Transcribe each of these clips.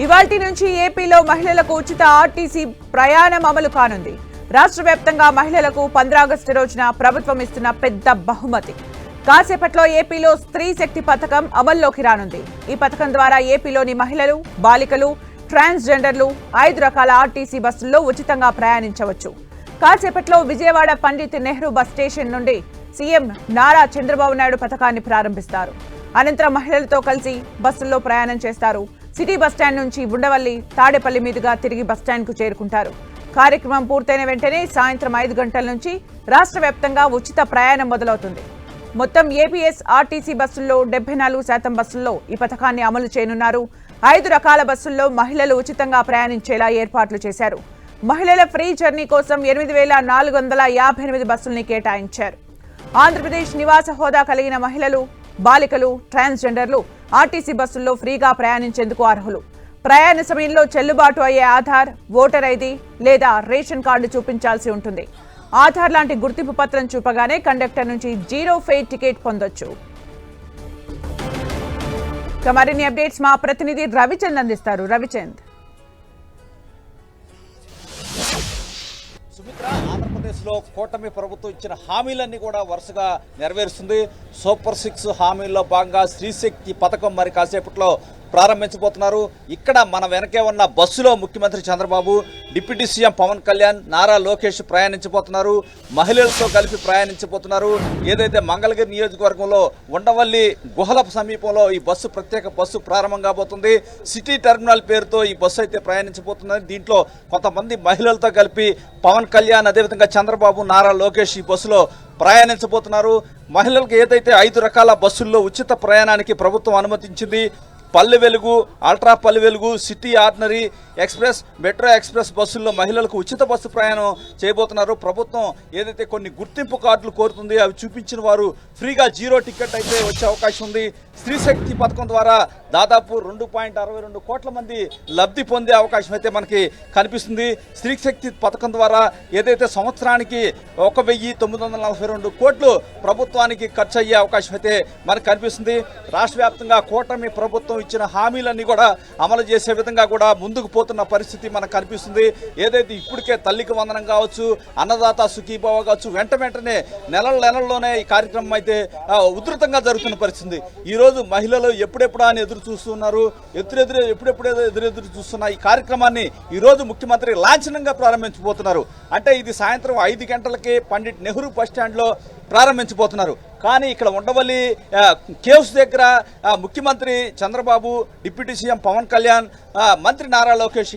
ఇవాల్టి నుంచి ఏపీలో మహిళలకు ఉచిత ఆర్టీసీ ప్రయాణం అమలు కానుంది. రాష్ట్ర వ్యాప్తంగా మహిళలకు 15 ఆగస్టు రోజున ప్రభుత్వం ఇస్తున్న పెద్ద బహుమతి. కాసేపట్లో ఏపీలో స్త్రీ శక్తి పథకం అమల్లోకి రానుంది. ఈ పథకం ద్వారా ఏపీలోని మహిళలు, బాలికలు, ట్రాన్స్జెండర్లు 5 రకాల ఆర్టీసీ బస్సుల్లో ఉచితంగా ప్రయాణించవచ్చు. కాసేపట్లో విజయవాడ పండిత్ నెహ్రూ బస్ స్టేషన్ నుండి సీఎం నారా చంద్రబాబు నాయుడు పథకాన్ని ప్రారంభిస్తారు. అనంతరం మహిళలతో కలిసి బస్సుల్లో ప్రయాణం చేస్తారు. సిటీ బస్టాండ్ నుంచి ఉండవల్లి, తాడేపల్లి మీదుగా తిరిగి బస్టాండ్కు చేరుకుంటారు. కార్యక్రమం పూర్తయిన వెంటనే సాయంత్రం 5 గంటల నుంచి రాష్ట్ర వ్యాప్తంగా ఉచిత ప్రయాణం మొదలవుతుంది. మొత్తం ఏపీఎస్ ఆర్టీసీ బస్సుల్లో 74% బస్సుల్లో ఈ పథకాన్ని అమలు చేయనున్నారు. 5 రకాల బస్సుల్లో మహిళలు ఉచితంగా ప్రయాణించేలా ఏర్పాట్లు చేశారు. మహిళల ఫ్రీ జర్నీ కోసం 8,458 బస్సుల్ని కేటాయించారు. ఆంధ్రప్రదేశ్ నివాస హోదా కలిగిన మహిళలు, బాలికలు, ట్రాన్స్జెండర్లు ఆర్టీసీ బస్సుల్లో ఫ్రీగా ప్రయాణించేందుకు అర్హులు. ప్రయాణ సమయంలో చెల్లుబాటు అయ్యే ఆధార్, ఓటర్ ఐడి లేదా రేషన్ కార్డు చూపించాల్సి ఉంటుంది. ఆధార్ లాంటి గుర్తింపు పత్రం చూపగానే కండక్టర్ నుంచి 0 ఫేర్ టికెట్ పొందొచ్చు. మరిన్ని అప్డేట్స్ మా ప్రతినిధి రవిచంద్ అందిస్తారు. రవిచంద్, ఆంధ్రప్రదేశ్లో కూటమి ప్రభుత్వం ఇచ్చిన హామీలన్నీ కూడా వరుసగా నెరవేరుస్తుంది. సూపర్ 6 హామీల్లో భాగంగా స్త్రీశక్తి పథకం మరి కాసేపట్లో ప్రారంభించబోతున్నారు. ఇక్కడ మన వెనకే ఉన్న బస్సులో ముఖ్యమంత్రి చంద్రబాబు, డిప్యూటీ సీఎం పవన్ కళ్యాణ్, నారా లోకేష్ ప్రయాణించబోతున్నారు. మహిళలతో కలిపి ప్రయాణించబోతున్నారు. ఏదైతే మంగళగిరి నియోజకవర్గంలో ఉండవల్లి గుహల సమీపంలో ఈ బస్సు ప్రత్యేక బస్సు ప్రారంభం కాబోతుంది. సిటీ టెర్మినల్ పేరుతో ఈ బస్సు అయితే ప్రయాణించబోతున్నారు. దీంట్లో కొంతమంది మహిళలతో కలిపి పవన్ కళ్యాణ్, అదేవిధంగా చంద్రబాబు, నారా లోకేష్ ఈ బస్సులో ప్రయాణించబోతున్నారు. మహిళలకు ఏదైతే 5 రకాల బస్సుల్లో ఉచిత ప్రయాణానికి ప్రభుత్వం అనుమతించింది. Palle Velugu, ultra Palle Velugu, city ordinary express, metro express బస్సుల్లో మహిళలకు ఉచిత బస్సు ప్రయాణం చేయబోతున్నారు. ప్రభుత్వం ఏదైతే కొన్ని గుర్తింపు కార్డులు కోరుతుంది అవి చూపించిన వారు ఫ్రీగా 0 టికెట్ అయితే వచ్చే అవకాశం ఉంది. స్త్రీశక్తి పథకం ద్వారా దాదాపు 2.62 కోట్ల మంది లబ్ధి పొందే అవకాశం అయితే మనకి కనిపిస్తుంది. స్త్రీశక్తి పథకం ద్వారా ఏదైతే సంవత్సరానికి 1,942 కోట్లు ప్రభుత్వానికి ఖర్చు అయ్యే అవకాశం అయితే మనకు కనిపిస్తుంది. రాష్ట్ర వ్యాప్తంగా కూటమి ప్రభుత్వం ఇచ్చిన హామీలన్నీ కూడా అమలు చేసే విధంగా కూడా ముందుకు పోతున్న పరిస్థితి మనకు కనిపిస్తుంది. ఏదైతే ఇప్పటికే తల్లికి వందనం కావచ్చు, అన్నదాత సుఖీభావ కావచ్చు, వెంటనే నెలల్లోనే ఈ కార్యక్రమం అయితే ఉధృతంగా జరుగుతున్న పరిస్థితి. ఈరోజు మహిళలు ఎప్పుడెప్పుడా అని ఎదురు చూస్తున్నారు. ఎదురెదురు చూస్తున్న ఈ కార్యక్రమాన్ని ఈరోజు ముఖ్యమంత్రి లాంఛనంగా ప్రారంభించబోతున్నారు. అంటే ఇది సాయంత్రం 5 గంటలకి పండిట్ నెహ్రూ బస్ స్టాండ్లో ప్రారంభించబోతున్నారు. కానీ ఇక్కడ ఉండవల్లి కేవ్స్ దగ్గర ముఖ్యమంత్రి చంద్రబాబు, డిప్యూటీ సీఎం పవన్ కళ్యాణ్, మంత్రి నారా లోకేష్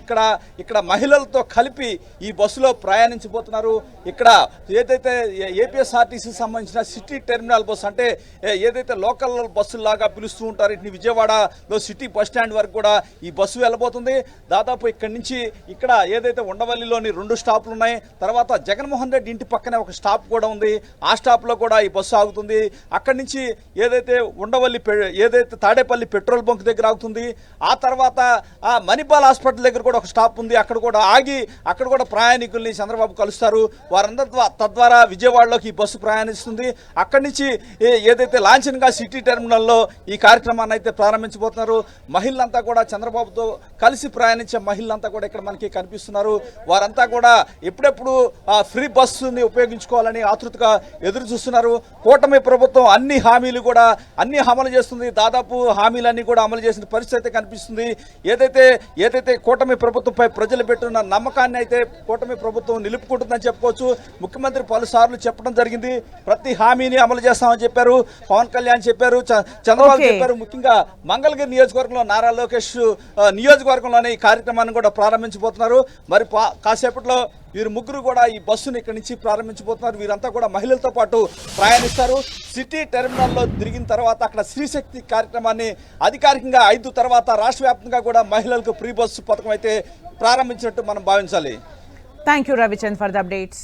ఇక్కడ మహిళలతో కలిపి ఈ బస్సులో ప్రయాణించబోతున్నారు. ఇక్కడ ఏదైతే ఏపీఎస్ఆర్టీసీకి సంబంధించిన సిటీ టెర్మినల్ బస్సు, అంటే ఏదైతే లోకల్ బస్సులాగా పిలుస్తూ ఉంటారు, ఇటు విజయవాడలో సిటీ బస్ స్టాండ్ వరకు కూడా ఈ బస్సు వెళ్ళబోతుంది. దాదాపు ఇక్కడి నుంచి ఇక్కడ ఏదైతే ఉండవల్లిలోని 2 స్టాపులు ఉన్నాయి. తర్వాత జగన్మోహన్ రెడ్డి ఇంటి పక్కనే ఒక స్టాప్ కూడా ఉంది. ఆ స్టాప్లో కూడా ఈ బస్సు ఆగుతుంది. అక్కడి నుంచి ఏదైతే ఉండవల్లి, ఏదైతే తాడేపల్లి పెట్రోల్ బంక్ దగ్గర ఆగుతుంది. ఆ తర్వాత మణిపాల్ హాస్పిటల్ దగ్గర కూడా ఒక స్టాప్ ఉంది. అక్కడ కూడా ఆగి అక్కడ కూడా ప్రయాణికుల్ని చంద్రబాబు కలుస్తారు. వారందరి తద్వారా విజయవాడలోకి ఈ బస్సు ప్రయాణిస్తుంది. అక్కడి నుంచి ఏదైతే లాంఛనంగా సిటీ టెర్మినల్లో ఈ కార్యక్రమాన్ని అయితే ప్రారంభించబోతున్నారు. మహిళలంతా కూడా చంద్రబాబుతో కలిసి ప్రయాణించే మహిళలంతా కూడా ఇక్కడ మనకి కనిపిస్తున్నారు. వారంతా కూడా ఎప్పుడెప్పుడు ఫ్రీ బస్సుని ఉపయోగించుకోవాలని ఆతృతగా ఎదురు చూస్తున్నారు. కూటమి ప్రభుత్వం అన్ని హామీలు కూడా అమలు చేస్తుంది. దాదాపు హామీలన్నీ కూడా అమలు చేసిన పరిస్థితి అయితే కనిపిస్తుంది. ఏదైతే కూటమి ప్రభుత్వంపై ప్రజలు పెట్టున్న నమ్మకాన్ని అయితే కూటమి ప్రభుత్వం నిలుపుకుంటుందని చెప్పుకోవచ్చు. ముఖ్యమంత్రి పలుసార్లు చెప్పడం జరిగింది. ప్రతి హామీని అమలు చేస్తామని చెప్పారు. పవన్ కళ్యాణ్ చెప్పారు, చంద్రబాబు చెప్పారు. ముఖ్యంగా మంగళగిరి నియోజకవర్గంలో నారా లోకేష్ నియోజకవర్గంలోనే ఈ కార్యక్రమాన్ని కూడా ప్రారంభించబోతున్నారు. మరి కాసేపట్లో వీరు ముగ్గురు కూడా ఈ బస్సును ఇక్కడి నుంచి ప్రారంభించబోతున్నారు. వీరంతా కూడా మహిళలతో పాటు ప్రయాణిస్తారు. సిటీ టెర్మినల్లో తిరిగిన తర్వాత అక్కడ స్త్రీశక్తి కార్యక్రమాన్ని అధికారికంగా 5 తర్వాత రాష్ట్ర వ్యాప్తంగా కూడా మహిళలకు ఫ్రీ బస్సు పథకం అయితే ప్రారంభించినట్టు మనం భావించాలి. Thank you Ravichand for the updates.